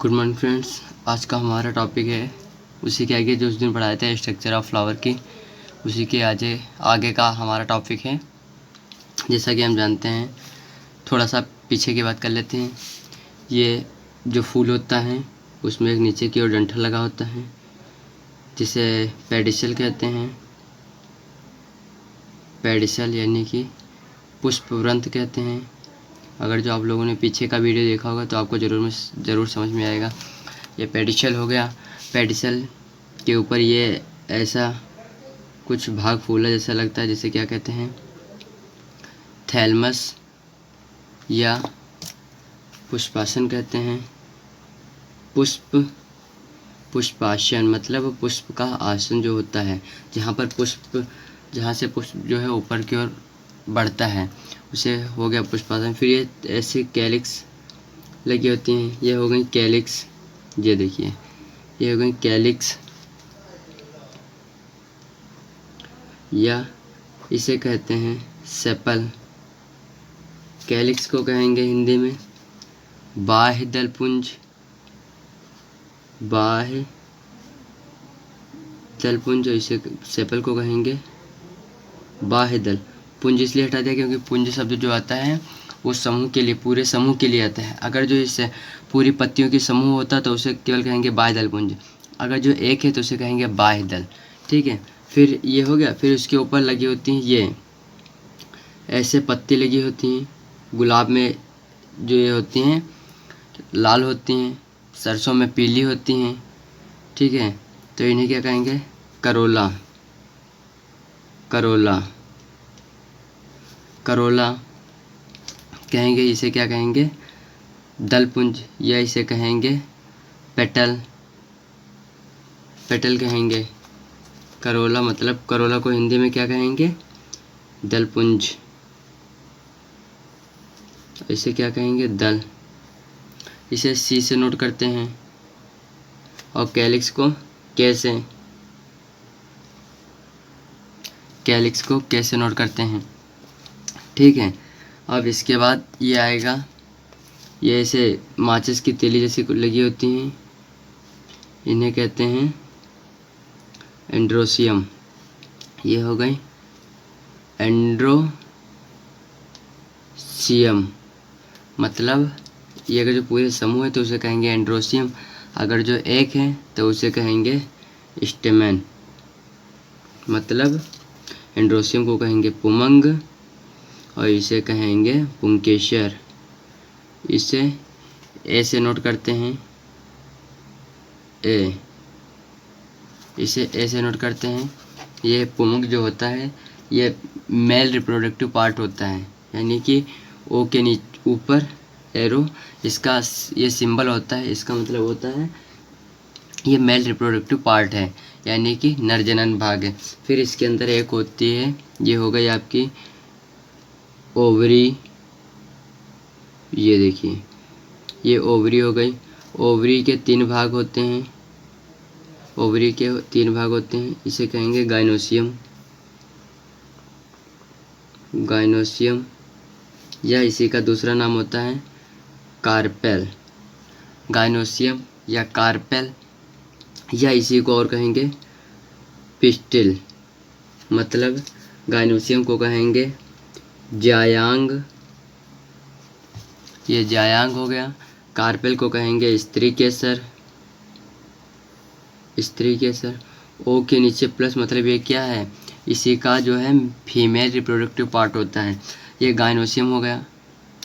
Good morning friends. आज का हमारा टॉपिक है उसी के आगे जो उस दिन पढ़ाए थे स्ट्रक्चर ऑफ फ्लावर की, उसी के आगे का हमारा टॉपिक है। जैसा कि हम जानते हैं, थोड़ा सा पीछे की बात कर लेते हैं। ये जो फूल होता है उसमें एक नीचे की ओर डंठल लगा होता है जिसे पेडिसल कहते हैं। पेडिसल यानी कि पुष्पवृंत कहते हैं। अगर जो आप लोगों ने पीछे का वीडियो देखा होगा तो आपको ज़रूर समझ में आएगा। ये पेडिसल हो गया। पेडिसल के ऊपर ये ऐसा कुछ भाग फूला जैसा लगता है, जिसे क्या कहते हैं, थैलमस या पुष्पासन कहते हैं। पुष्पासन मतलब पुष्प का आसन जो होता है, जहाँ से पुष्प जो है ऊपर की ओर बढ़ता है, उसे हो गया पुष्पासन। फिर ये ऐसे कैलिक्स लगी होती हैं, ये हो गई कैलिक्स। ये देखिए, ये हो गई कैलिक्स, या इसे कहते हैं सेपल। कैलिक्स को कहेंगे हिंदी में बाह्य दलपुंज। बाह्य दलपुंज, इसे सेपल को कहेंगे बाह्य दल। पुंज इसलिए हटा दिया क्योंकि पुंज शब्द जो आता है वो समूह के लिए, पूरे समूह के लिए आता है। अगर जो इससे पूरी पत्तियों की समूह होता तो उसे केवल कहेंगे बाह्य दल पुंज। अगर जो एक है तो उसे कहेंगे बाह्य दल। ठीक है, फिर ये हो गया। फिर उसके ऊपर लगी होती हैं ये ऐसे पत्ती लगी होती हैं। गुलाब में जो ये होती हैं लाल होती हैं, सरसों में पीली होती हैं। ठीक है, तो इन्हें क्या कहेंगे, करोला। करोला करोला कहेंगे। इसे क्या कहेंगे, दलपुंज, या इसे कहेंगे पेटल। पेटल कहेंगे। करोला मतलब, करोला को हिंदी में क्या कहेंगे, दलपुंज। इसे क्या कहेंगे, दल। इसे सी से नोट करते हैं। और कैलिक्स को कैसे, कैलिक्स को कैसे नोट करते हैं। ठीक है, अब इसके बाद ये आएगा, ये ऐसे माचिस की तीली जैसी लगी होती हैं, इन्हें कहते हैं एंड्रोसियम। ये हो गई एंड्रोसियम, मतलब ये अगर जो पूरे समूह है तो उसे कहेंगे एंड्रोसियम। अगर जो एक है तो उसे कहेंगे स्टेमेन, मतलब एंड्रोसियम को कहेंगे पुमंग और इसे कहेंगे पुंकेसर। इसे ए से नोट करते हैं, ए। इसे ए से नोट करते हैं। ये पुमंग जो होता है ये मेल रिप्रोडक्टिव पार्ट होता है, यानी कि ओ के नीचे ऊपर एरो, इसका ये सिंबल होता है। इसका मतलब होता है ये मेल रिप्रोडक्टिव पार्ट है, यानी कि नरजनन भाग है। फिर इसके अंदर एक होती है, ये हो गई आपकी ओवरी। ये देखिए, ये ओवरी हो गई। ओवरी के 3 भाग होते हैं। ओवरी के 3 भाग होते हैं, इसे कहेंगे गाइनोसियम। गाइनोसियम, या इसी का दूसरा नाम होता है कार्पेल। गाइनोसियम या कार्पेल, या इसी को और कहेंगे पिस्टिल। मतलब गाइनोसियम को कहेंगे जायांग, ये जायांग हो गया। कार्पेल को कहेंगे स्त्री केसर। स्त्री केसर, ओ के नीचे प्लस, मतलब ये क्या है, इसी का जो है फीमेल रिप्रोडक्टिव पार्ट होता है। ये गाइनोसियम हो गया।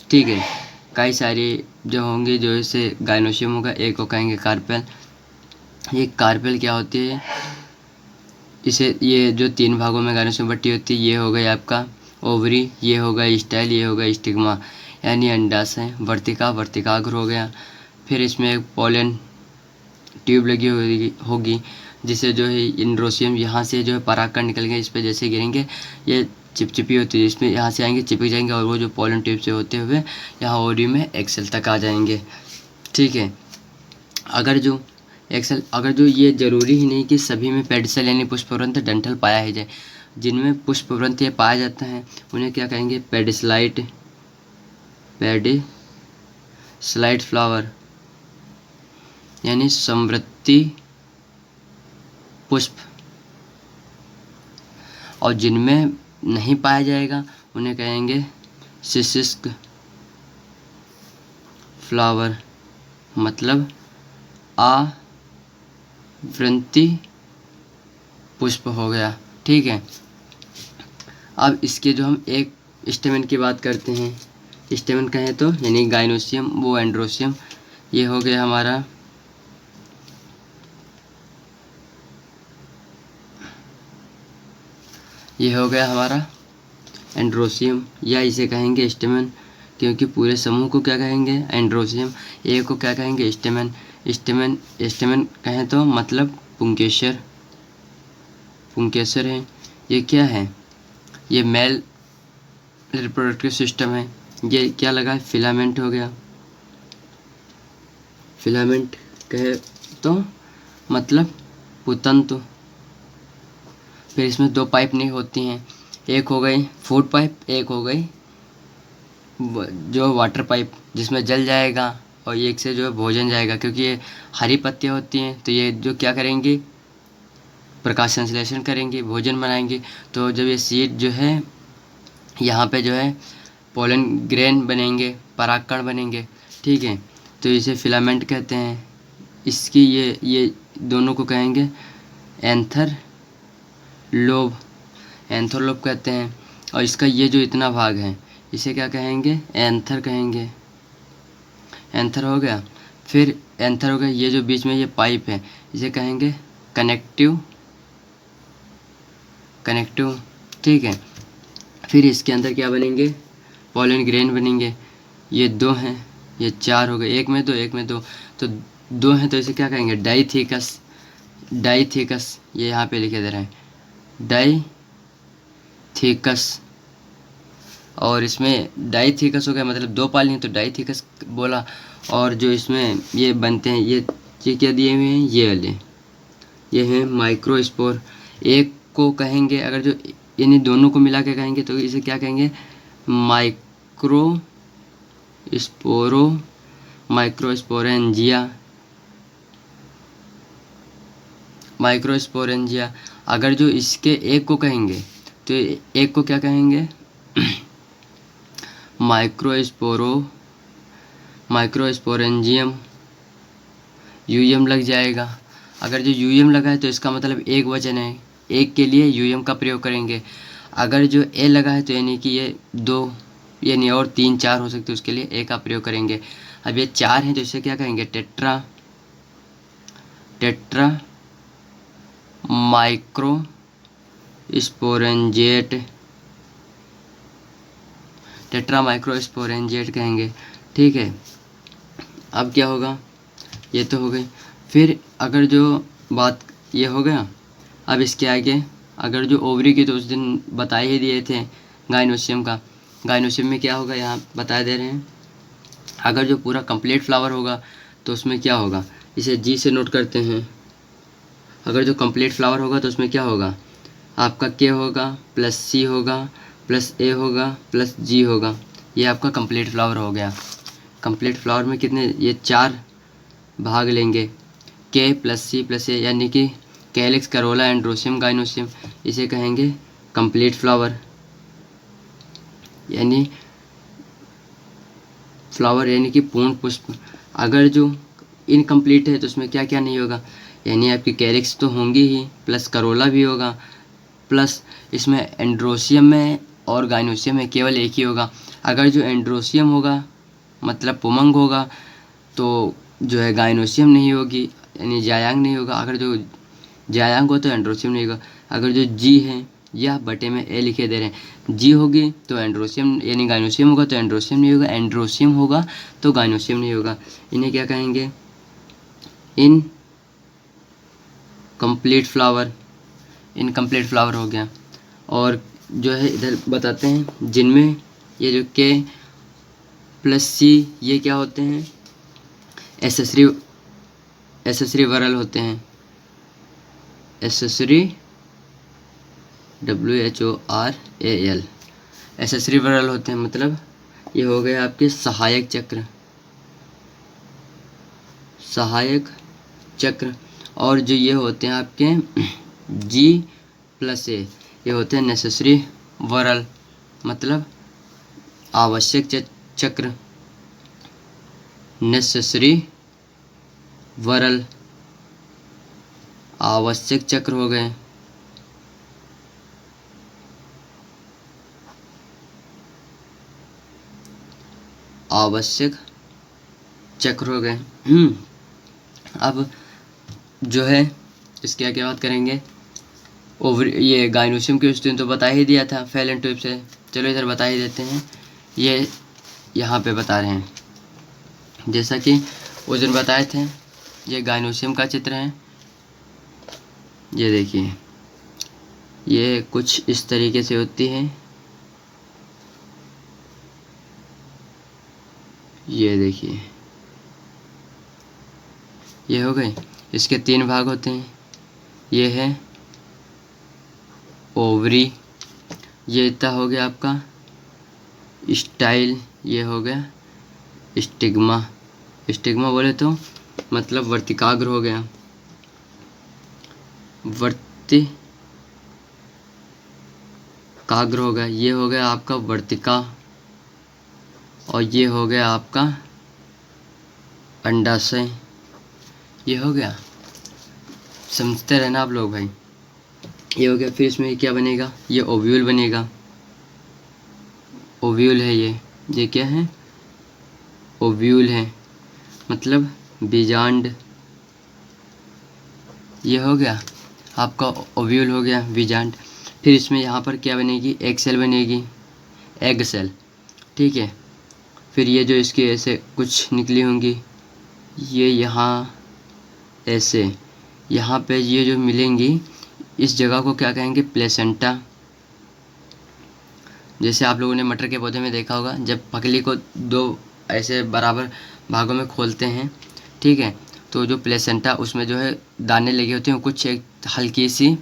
ठीक है, कई सारी जो होंगी जो इसे गाइनोसियम होगा। एक को कहेंगे कार्पेल। ये कार्पेल क्या होती है, इसे ये जो 3 भागों में गाइनोसियम बटी होती है, ये हो गई आपका ओवरी, ये होगा स्टाइल, ये होगा स्टिग्मा, यानी अंडाशय। वर्तिका, वर्तिकाग्र हो गया। फिर इसमें एक पोलन ट्यूब लगी होगी जिसे जो है इंड्रोसियम, यहाँ से जो है परागकण निकल गए, इस पर जैसे गिरेंगे ये चिपचिपी होती है, इसमें यहाँ से आएंगे चिपक जाएंगे और वो जो पोलन ट्यूब से होते हुए यहाँ ओरी में एक्सेल तक आ जाएंगे। ठीक है, अगर जो ये ज़रूरी ही नहीं कि सभी में पेडिसल यानी पुष्पवृंत डंठल पाया ही जाए। जिनमें पुष्पवृंत ये पाया जाता है उन्हें क्या कहेंगे, पेडिसलाइट। पेडिसलाइट फ्लावर। यानी समवृत्ति पुष्प, और जिनमें नहीं पाया जाएगा उन्हें कहेंगे शुष्क फ्लावर, मतलब आवृत्ति पुष्प हो गया। ठीक है, अब इसके जो हम एक स्टेमन की बात करते हैं, स्टेमन कहें तो यानी गाइनोसियम वो एंड्रोसियम, ये हो गया हमारा एंड्रोसियम, या इसे कहेंगे स्टेमन, क्योंकि पूरे समूह को क्या कहेंगे एंड्रोसियम, ए को क्या कहेंगे स्टेमन। स्टेमन कहें तो मतलब पुंकेसर है। ये क्या है, ये मेल रिप्रोडक्टिव सिस्टम है। ये क्या लगा, फिलामेंट हो गया, फिलामेंट कहे तो मतलब पुतंतु। फिर इसमें दो पाइप नहीं होती हैं, एक हो गई फूड पाइप, एक हो गई जो वाटर पाइप जिसमें जल जाएगा, और एक से जो है भोजन जाएगा, क्योंकि ये हरी पत्तियाँ होती हैं तो ये जो क्या करेंगी प्रकाश संश्लेषण करेंगे, भोजन बनाएंगे। तो जब ये सीड जो है यहाँ पे जो है पोलन ग्रेन बनेंगे, परागकण बनेंगे। ठीक है, तो इसे फिलामेंट कहते हैं। इसकी ये दोनों को कहेंगे एंथर लोब कहते हैं। और इसका ये जो इतना भाग है इसे क्या कहेंगे एंथर कहेंगे। एंथर हो गया, फिर एंथर हो गया, ये जो बीच में ये पाइप है इसे कहेंगे कनेक्टिव। ठीक है, फिर इसके अंदर क्या बनेंगे पोलन ग्रेन बनेंगे। ये दो हैं, ये चार हो गए, एक में दो, तो दो हैं तो इसे क्या कहेंगे डाइथेकस। ये यहाँ पे लिखे दे रहे हैं डाइथेकस, और इसमें डाइथेकस हो गया मतलब दो पाल नहीं तो डाइथेकस बोला। और जो इसमें ये बनते हैं ये क्या दिए हुए हैं, ये वाले ये हैं माइक्रोस्पोर। एक को कहेंगे अगर जो यानी दोनों को मिला के कहेंगे तो इसे क्या कहेंगे माइक्रोस्पोरेंजिया। अगर जो इसके एक को कहेंगे तो एक को क्या कहेंगे माइक्रोस्पोरेंजियम। यूएम लग जाएगा, अगर जो यूएम लगा है तो इसका मतलब एक वचन है, एक के लिए यूएम का प्रयोग करेंगे। अगर जो ए लगा है तो यानी कि ये दो यानी और तीन चार हो सकते हैं, उसके लिए ए का प्रयोग करेंगे। अब ये चार हैं तो इसे क्या कहेंगे टेट्रा माइक्रोस्पोरेंजेट कहेंगे। ठीक है, अब क्या होगा, ये तो हो गई। फिर अगर जो बात ये हो गया, अब इसके आगे अगर जो ओवरी की तो उस दिन बता ही दिए थे गाइनोसियम का। गाइनोसियम में क्या होगा यहाँ बता दे रहे हैं। अगर जो पूरा कंप्लीट फ्लावर होगा तो उसमें क्या होगा, इसे जी से नोट करते हैं। अगर जो कंप्लीट फ्लावर होगा तो उसमें क्या होगा आपका के होगा प्लस सी होगा प्लस ए होगा प्लस जी होगा। ये आपका कंप्लीट फ्लावर हो गया। कंप्लीट फ्लावर में कितने, ये चार भाग लेंगे, के प्लस सी प्लस ए, यानी कि कैलिक्स, करोला, एंड्रोसियम, गाइनोसियम। इसे कहेंगे कंप्लीट फ्लावर, यानी कि पूर्ण पुष्प। अगर जो इनकम्प्लीट है तो उसमें क्या क्या नहीं होगा, यानी आपकी कैलिक्स तो होंगी ही, प्लस करोला भी होगा, प्लस इसमें एंड्रोसियम में और गाइनोसियम में केवल एक ही होगा। अगर जो एंड्रोसियम होगा मतलब पुमंग होगा तो जो है गाइनोसियम नहीं होगी, यानी जायांग नहीं होगा। अगर जो जायांग हो तो एंड्रोसियम नहीं होगा। अगर जो जी है या बटे में ए लिखे दे रहे हैं, जी होगी तो एंड्रोसियम यानी गाइनोसियम होगा तो एंड्रोसियम नहीं होगा, एंड्रोसियम होगा तो गाइनोसियम नहीं होगा। इन्हें क्या कहेंगे इनकम्प्लीट फ्लावर हो गया। और जो है इधर बताते हैं जिनमें ये जो के प्लस सी ये क्या होते हैं एसेसरी वरल होते हैं, एसेसरी WHORAL एसेसरी वरल होते हैं। मतलब ये हो गए आपके सहायक चक्र। और जो ये होते हैं आपके G+A, ये होते हैं नेसेसरी वरल, मतलब आवश्यक चक्र, नेसेसरी वरल आवश्यक चक्र हो गए। आवश्यक चक्र हो गए। अब जो है इसके आगे बात करेंगे ये गाइनोसियम के उसने तो बता ही दिया था फैलन ट्यूब से। चलो इधर बता ही देते हैं, ये यहाँ पे बता रहे हैं। जैसा कि उस दिन बताए थे, ये गाइनोसियम का चित्र है। ये देखिए, ये कुछ इस तरीके से होती है। ये देखिए, ये हो गए। इसके 3 भाग होते हैं। ये है ओवरी, ये इतना हो गया आपका स्टाइल, ये हो गया स्टिग्मा। स्टिग्मा बोले तो मतलब वर्तिकाग्र हो गया, वर्तिकाग्र हो गया। ये हो गया आपका वर्तिका, और ये हो गया आपका अंडाशय। ये हो गया, समझते रहना आप लोग भाई। ये हो गया। फिर इसमें क्या बनेगा, ये ओव्यूल बनेगा। ओव्यूल है ये क्या है, ओव्यूल है, मतलब बीजांड। ये हो गया आपका ओव्यूल, हो गया बीजांड। फिर इसमें यहाँ पर क्या बनेगी, एग सेल बनेगी, एग सेल, ठीक है। फिर ये जो इसकी ऐसे कुछ निकली होंगी, ये यहाँ ऐसे, यहाँ पे ये जो मिलेंगी, इस जगह को क्या कहेंगे, प्लेसेंटा। जैसे आप लोगों ने मटर के पौधे में देखा होगा, जब फकली को 2 ऐसे बराबर भागों में खोलते हैं, ठीक है, तो जो प्लेसेंटा उसमें जो है दाने लगे होते हैं, कुछ एक हल्की सी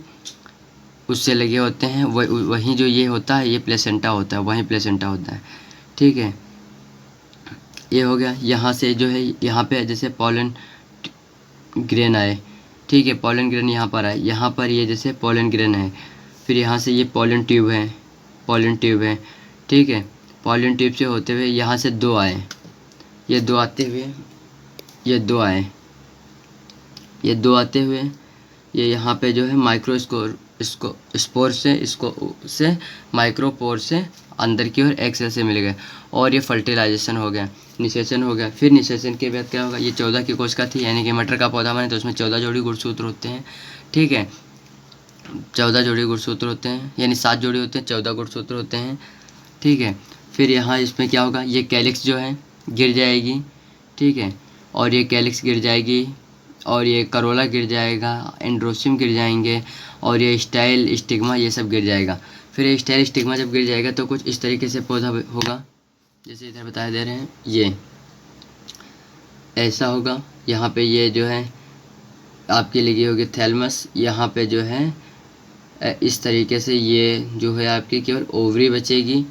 उससे लगे होते हैं, वहीं जो ये होता है, ये प्लेसेंटा होता है, वहीं प्लेसेंटा होता है, ठीक है। ये हो गया। यहाँ से जो है, यहाँ पे जैसे पॉलन ग्रेन आए, ठीक है, पॉलन ग्रेन यहाँ पर आए, यहाँ पर ये जैसे पॉलन ग्रेन है। फिर यहाँ से ये पॉलन ट्यूब है, पॉलन ट्यूब है, ठीक है। पॉलन ट्यूब से होते हुए यहाँ से 2 आए, ये 2 आते हुए, ये 2 आए, ये 2 आते हुए, ये यहाँ पे जो है माइक्रोस्कोर, इसको स्पोर से, इसको से माइक्रोपोर से अंदर की ओर एक्सेल से मिल गए, और ये फर्टिलाइजेशन हो गया, निषेचन हो गया। फिर निषेचन के बाद क्या होगा, ये 14 की कोशिका थी, यानी कि मटर का पौधा बने तो उसमें 14 जोड़ी गुणसूत्र होते हैं, ठीक है। 14 जोड़ी गुणसूत्र होते हैं, यानी 7 जोड़ी होते हैं, 14 गुणसूत्र होते हैं, ठीक है। फिर यहाँ इसमें क्या होगा, ये कैलिक्स जो है गिर जाएगी, ठीक है, और ये कैलिक्स गिर जाएगी, और ये करोला गिर जाएगा, एंड्रोसियम गिर जाएंगे, और ये स्टाइल स्टिग्मा ये सब गिर जाएगा। फिर ये स्टाइल स्टिग्मा जब गिर जाएगा तो कुछ इस तरीके से पौधा होगा, जैसे इधर बता दे रहे हैं, ये ऐसा होगा। यहाँ पे ये जो है आपकी लगी होगी थैलमस, यहाँ पे जो है इस तरीके से ये जो है आपकी केवल ओवरी बचेगी,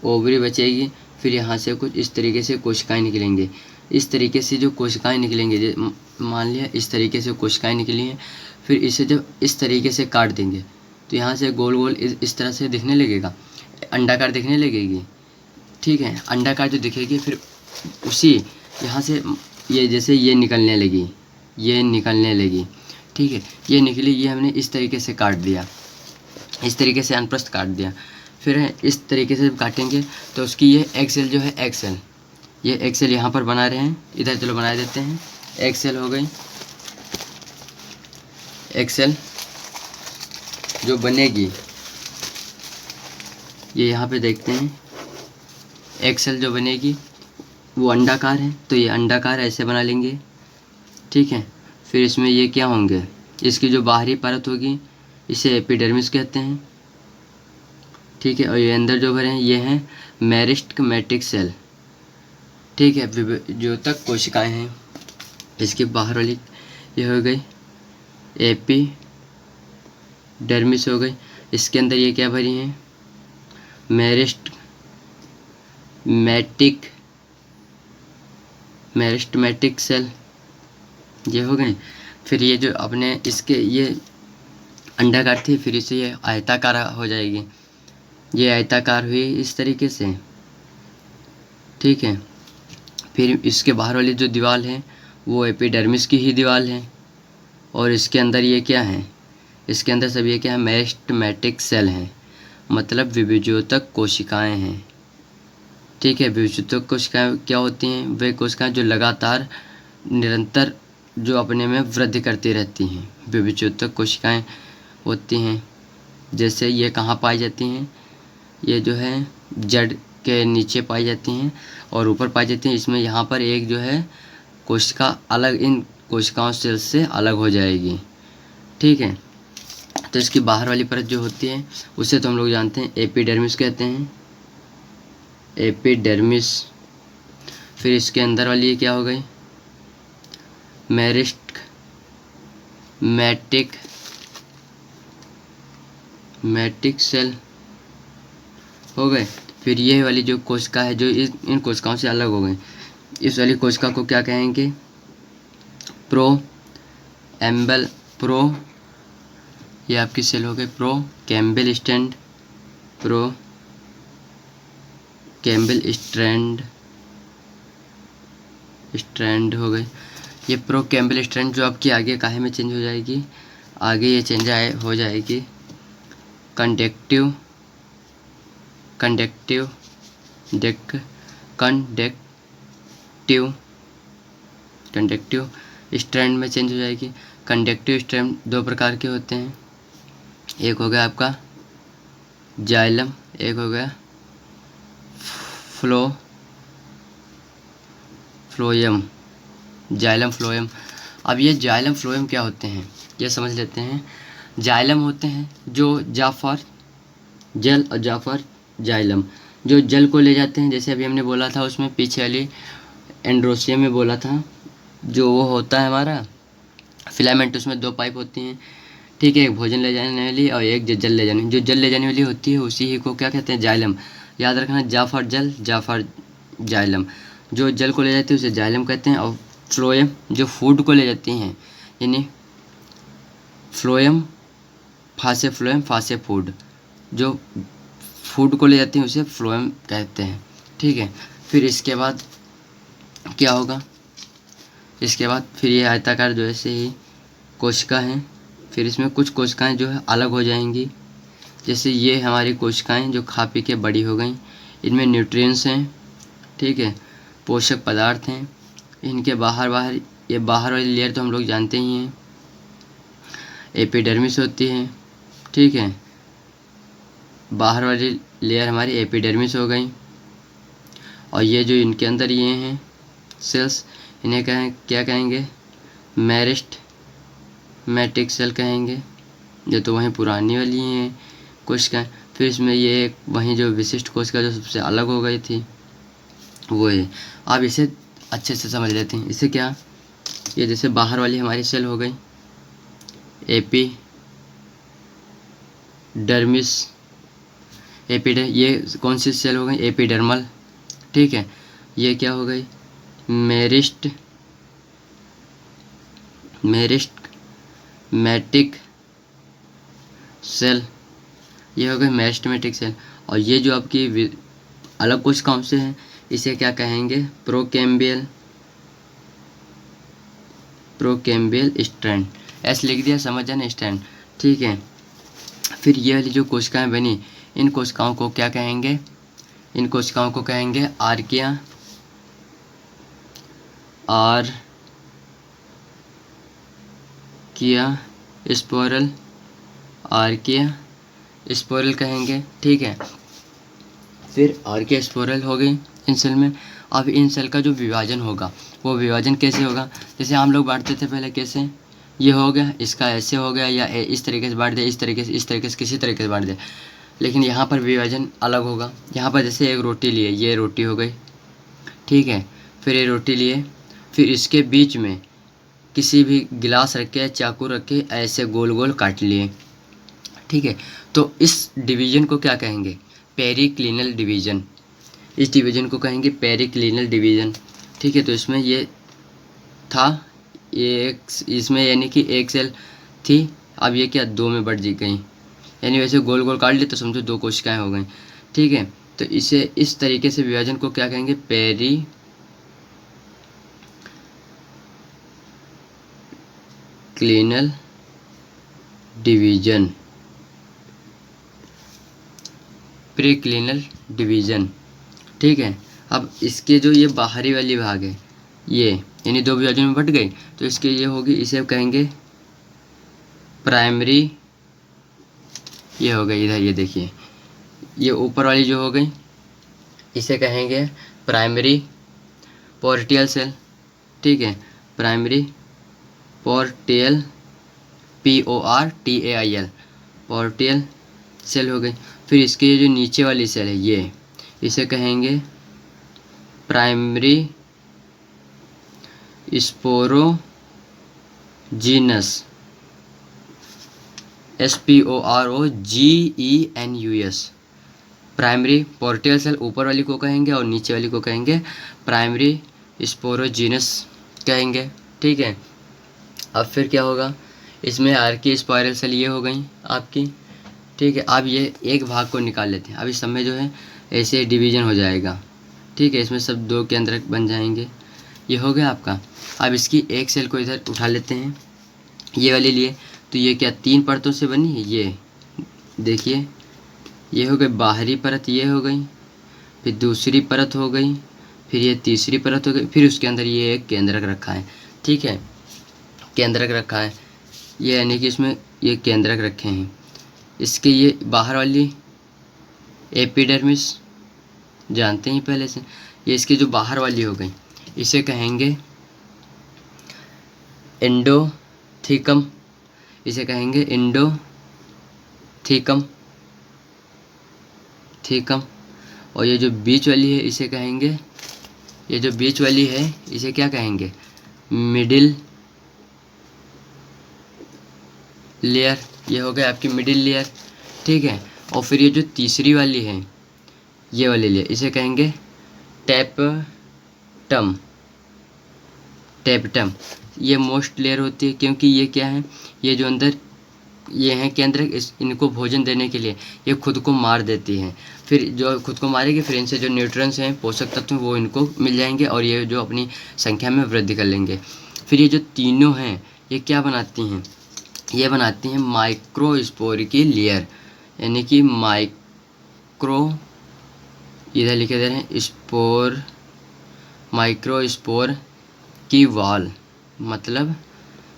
ओवरी बचेगी। फिर यहाँ से कुछ इस तरीके से कोशिकाएं निकलेंगे, इस तरीके से जो कोशिकाएं निकलेंगे, मान लिया इस तरीके से कोशिकाएं निकली हैं। फिर इसे जब इस तरीके से काट देंगे तो यहाँ से गोल गोल इस तरह से दिखने लगेगा, अंडाकार दिखने लगेगी, ठीक है। अंडाकार जो दिखेगी, फिर उसी यहाँ से ये जैसे ये निकलने लगी, ये निकलने लगी, ठीक है, ये निकली, ये हमने इस तरीके से काट दिया, इस तरीके से अनप्रस्थ काट दिया। फिर इस तरीके से जब काटेंगे तो उसकी ये एक्सेल जो है, एक्सेल, ये एक्सेल यहाँ पर बना रहे हैं, इधर चलो बना देते हैं। एक्सेल हो गई, एक्सेल जो बनेगी, ये यहाँ पे देखते हैं, एक्सेल जो बनेगी वो अंडाकार है, तो ये अंडाकार ऐसे बना लेंगे, ठीक है। फिर इसमें ये क्या होंगे, इसकी जो बाहरी परत होगी इसे एपिडर्मिस कहते हैं, ठीक है। और ये अंदर जो भरे हैं ये हैं मेरिस्टेमेटिक सेल, ठीक है, जो तक कोशिकाएं हैं। इसके बाहर वाली ये हो गई एपिडर्मिस हो गई, इसके अंदर ये क्या भरी हैं, मेरिस्टेमेटिक सेल, ये हो गए। फिर ये जो अपने इसके ये अंडाकार थी, फिर इसे ये आयताकार हो जाएगी, ये आयताकार हुई इस तरीके से, ठीक है। फिर इसके बाहर वाली जो दीवार है वो एपिडर्मिस की ही दीवार है, और इसके अंदर ये क्या है, इसके अंदर सब ये क्या है, मेरिस्टेमेटिक सेल हैं, मतलब विभेद्योतक कोशिकाएं हैं, ठीक है। विभेद्योतक कोशिकाएं क्या होती हैं, वे कोशिकाएं जो लगातार निरंतर जो अपने में वृद्धि करती रहती हैं, विभेद्योतक कोशिकाएं होती हैं। जैसे ये कहाँ पाई जाती हैं, ये जो है जड़ के नीचे पाई जाती हैं और ऊपर पाई जाती हैं। इसमें यहाँ पर एक जो है कोशिका अलग इन कोशिकाओं सेल से अलग हो जाएगी, ठीक है। तो इसकी बाहर वाली परत जो होती है उसे तो हम लोग जानते हैं एपिडर्मिस कहते हैं, एपिडर्मिस। फिर इसके अंदर वाली ये क्या हो गई, मेरिस्टेमेटिक सेल हो गए। फिर ये वाली जो कोशिका है जो इन कोशिकाओं से अलग हो गई, इस वाली कोशिका को क्या कहेंगे, ये आपकी सेल हो गई प्रोकैम्बियल स्ट्रैंड हो गए। ये प्रोकैम्बियल स्ट्रैंड जो आपकी आगे काहे में चेंज हो जाएगी, आगे ये चेंज हो जाएगी कंडक्टिव स्ट्रैंड में चेंज हो जाएगी। कंडक्टिव स्ट्रैंड दो प्रकार के होते हैं, एक हो गया आपका जाइलम, एक हो गया फ्लोएम, जाइलम फ्लोएम। अब ये जाइलम फ्लोएम क्या होते हैं ये समझ लेते हैं। जाइलम होते हैं जो जा फॉर जल और जा फॉर जाइलम, जो जल को ले जाते हैं, जैसे अभी हमने बोला था उसमें पीछे वाली एंड्रोसियम में बोला था, जो वो होता है हमारा फिलामेंट, उसमें दो पाइप होती हैं, ठीक है, एक भोजन ले जाने वाली और एक जल ले जाने, जो जल ले जाने वाली होती है उसी ही को क्या कहते हैं, जाइलम। याद रखना, जा फॉर जल, जा फॉर जाइलम, जो जल को ले जाती है उसे जाइलम कहते हैं। और फ्लोएम जो फूड को ले जाती हैं, यानी फ्लोएम फासे फूड, जो फूड को ले जाती हैं उसे फ्लोएम कहते हैं, ठीक है। फिर इसके बाद क्या होगा, इसके बाद फिर ये आयताकार जो ऐसे ही कोशिका हैं, फिर इसमें कुछ कोशिकाएं जो है अलग हो जाएंगी, जैसे ये हमारी कोशिकाएं जो खा पी के बड़ी हो गई, इनमें न्यूट्रिएंट्स हैं, ठीक है, पोषक पदार्थ हैं। इनके बाहर ये बाहर वाली लेयर तो हम लोग जानते ही हैं, एपिडर्मिस होती है, ठीक है, बाहर वाली लेयर हमारी एपिडर्मिस हो गई। और ये जो इनके अंदर ये हैं सेल्स, इन्हें क्या कहेंगे, मेरिस्टेमेटिक सेल कहेंगे, ये तो वहीं पुरानी वाली हैं कोशिकाएं। फिर इसमें ये वहीं जो विशिष्ट कोशिका जो सबसे अलग हो गई थी वो है। आप इसे अच्छे से समझ लेते हैं, इसे क्या, ये जैसे बाहर वाली हमारी सेल हो गई ये कौन सी सेल हो गई, एपिडर्मल, ठीक है। ये क्या हो गई, मेरिस्टेमेटिक सेल, ये हो गई मेरिस्टेमेटिक सेल। और ये जो आपकी अलग कोशिकाओं से है इसे क्या कहेंगे, प्रोकैम्बियल स्ट्रैंड, ऐसे लिख दिया, समझ जाना, स्ट्रैंड, ठीक है। फिर ये वाली जो कोशिकाएं बनी, इन कोशिकाओं को क्या कहेंगे, इन कोशिकाओं को कहेंगे आर्किया, स्पोरल कहेंगे, ठीक है। फिर आर्किया स्पोरल हो गई इन सेल में। अब इन सेल का जो विभाजन होगा वो विभाजन कैसे होगा, जैसे हम लोग बांटते थे पहले, कैसे, ये हो गया, इसका ऐसे हो गया, या इस तरीके से बांट दे, इस तरीके से किसी तरीके से बांट दे, लेकिन यहाँ पर विभाजन अलग होगा। यहाँ पर जैसे एक रोटी लिए, ये रोटी हो गई, ठीक है, फिर ये रोटी लिए, फिर इसके बीच में किसी भी गिलास रख के, चाकू रख के ऐसे गोल गोल काट लिए, ठीक है। तो इस डिवीजन को क्या कहेंगे, पेरिक्लिनल डिवीजन, इस डिवीजन को कहेंगे पेरिक्लिनल डिवीजन, ठीक है। तो इसमें ये था, इसमें यानी कि एक सेल थी, अब ये क्या 2 में बढ़ गई, यानी वैसे गोल गोल काट ली तो समझो 2 कोशिकाएं हो गई। ठीक है, तो इसे इस तरीके से विभाजन को क्या कहेंगे, पेरिक्लिनल डिवीजन, प्रीक्लिनल डिवीजन। ठीक है, अब इसके जो ये बाहरी वाली भाग है ये, यानी 2 विभाजन में बट गई, तो इसके ये होगी, इसे कहेंगे प्राइमरी, ये हो गई इधर, ये देखिए ये ऊपर वाली जो हो गई इसे कहेंगे प्राइमरी पोर्टियल सेल। ठीक है, प्राइमरी पोर्टियल, PORTAIL, पोर्टियल सेल हो गई। फिर इसके ये जो नीचे वाली सेल है ये, इसे कहेंगे primary sporogenous, SPOROGENUS। Primary parietal cell ऊपर वाली को कहेंगे और नीचे वाली को कहेंगे प्राइमरी स्पोरोजीनस कहेंगे। ठीक है, अब फिर क्या होगा, इसमें आर्की स्पाइरल सेल ये हो गई आपकी। ठीक है, अब ये एक भाग को निकाल लेते हैं, अब इस सब में जो है ऐसे डिवीजन हो जाएगा। ठीक है, इसमें सब 2 केंद्रक बन जाएंगे, ये हो गया आपका। अब इसकी एक सेल को इधर उठा लेते हैं, ये वाले लिए, तो ये क्या 3 परतों से बनी है, ये देखिए ये हो गई बाहरी परत, ये हो गई, फिर दूसरी परत हो गई, फिर ये तीसरी परत हो गई, फिर उसके अंदर ये एक केंद्रक रखा है। ठीक है, केंद्रक रखा है ये, यानी कि इसमें ये केंद्रक रखे हैं। इसके ये बाहर वाली एपिडर्मिस जानते हैं पहले से, ये इसकी जो बाहर वाली हो गई इसे कहेंगे एंडोथीकम, इसे कहेंगे एंडोथीकम, थीकम। और ये जो बीच वाली है इसे कहेंगे, ये जो बीच वाली है इसे क्या कहेंगे, मिडिल लेयर, ये हो गया आपकी मिडिल लेयर। ठीक है, और फिर ये जो तीसरी वाली है ये वाली लेयर इसे कहेंगे टैपटम, टैपटम। ये मोस्ट लेयर होती है क्योंकि ये क्या है, ये जो अंदर ये हैं केंद्रक, इनको भोजन देने के लिए ये खुद को मार देती हैं, फिर जो खुद को मारेगी फिर इनसे जो न्यूट्रिएंट्स हैं, पोषक तत्व हैं, वो इनको मिल जाएंगे और ये जो अपनी संख्या में वृद्धि कर लेंगे। फिर ये जो तीनों हैं ये क्या बनाती हैं, ये बनाती हैं माइक्रोस्पोर की लेयर, यानी कि माइक्रो, इधर लिखे दे रहे हैं स्पोर, माइक्रोस्पोर की वॉल, मतलब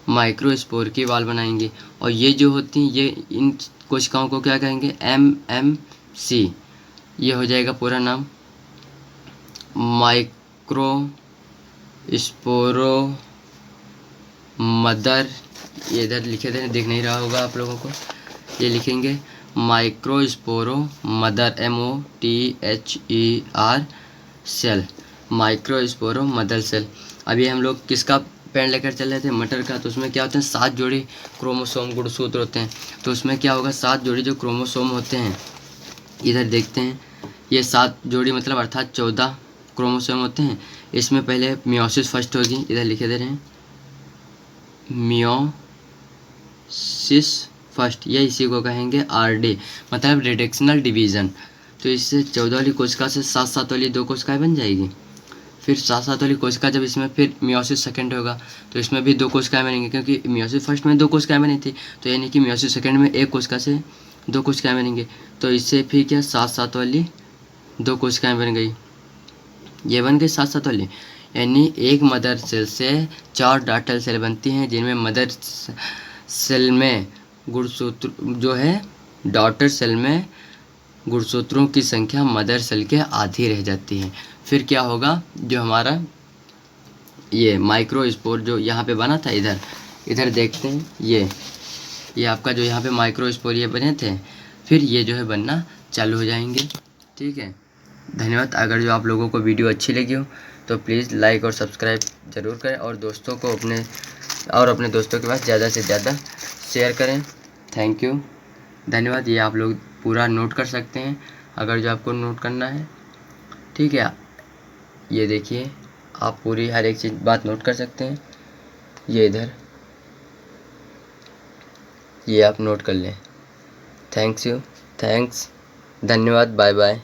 माइक्रोस्पोर की वॉल बनाएंगे। और ये जो होती हैं ये इन कोशिकाओं को क्या कहेंगे, MMC, ये हो जाएगा पूरा नाम, माइक्रोस्पोरो मदर, ये इधर लिखे थे दिख नहीं रहा होगा आप लोगों को, ये लिखेंगे माइक्रोस्पोरो mother, MOTHER cell, माइक्रोस्पोरो mother cell. अभी हम लोग किसका पेड़ लेकर चल रहे थे, मटर का, तो उसमें क्या होते हैं 7 जोड़ी क्रोमोसोम गुणसूत्र होते हैं। तो उसमें क्या होगा 7 जोड़ी जो क्रोमोसोम होते हैं, इधर देखते हैं, ये 7 जोड़ी मतलब अर्थात 14 क्रोमोसोम होते हैं। इसमें पहले मियोसिस फर्स्ट होगी, इधर लिखे दे रहे हैं मियोसिस फर्स्ट, या इसी को कहेंगे RD, मतलब रिडक्शनल डिवीज़न। तो इससे 14 वाली कोशिका से 7-7 वाली 2 कोशिकाएँ बन जाएगी। फिर 7-7 वाली कोशिका जब इसमें फिर मियोसिस सेकंड होगा तो इसमें भी 2 कोशिकाएँ बनेंगी, क्योंकि मियोसिस फर्स्ट में 2 कोशिकाएँ बनी थी, तो यानी कि मियोसिस सेकंड में 1 कोशिका से 2 कोशिकाएँ बनेंगी। तो इससे फिर क्या 7-7 वाली 2 कोशिकाएँ बन गई, ये बन गई 7-7 वाली, यानी एक मदर सेल से 4 डॉटर सेल बनती हैं, जिनमें मदर सेल में गुणसूत्र जो है, डॉटर सेल में गुणसूत्रों की संख्या मदर सेल के आधी रह जाती है। फिर क्या होगा, जो हमारा ये माइक्रोस्पोर जो यहाँ पे बना था, इधर इधर देखते हैं, ये आपका जो यहाँ पे माइक्रोस्पोर ये बने थे, फिर ये जो है बनना चालू हो जाएंगे। ठीक है, धन्यवाद। अगर जो आप लोगों को वीडियो अच्छी लगी हो तो प्लीज़ लाइक और सब्सक्राइब ज़रूर करें, और दोस्तों को अपने दोस्तों के पास ज़्यादा से ज़्यादा शेयर करें। थैंक यू, धन्यवाद। ये आप लोग पूरा नोट कर सकते हैं अगर जो आपको नोट करना है। ठीक है, ये देखिए आप पूरी हर एक चीज़ बात नोट कर सकते हैं। ये इधर, ये आप नोट कर लें। थैंक्स, धन्यवाद, बाय बाय।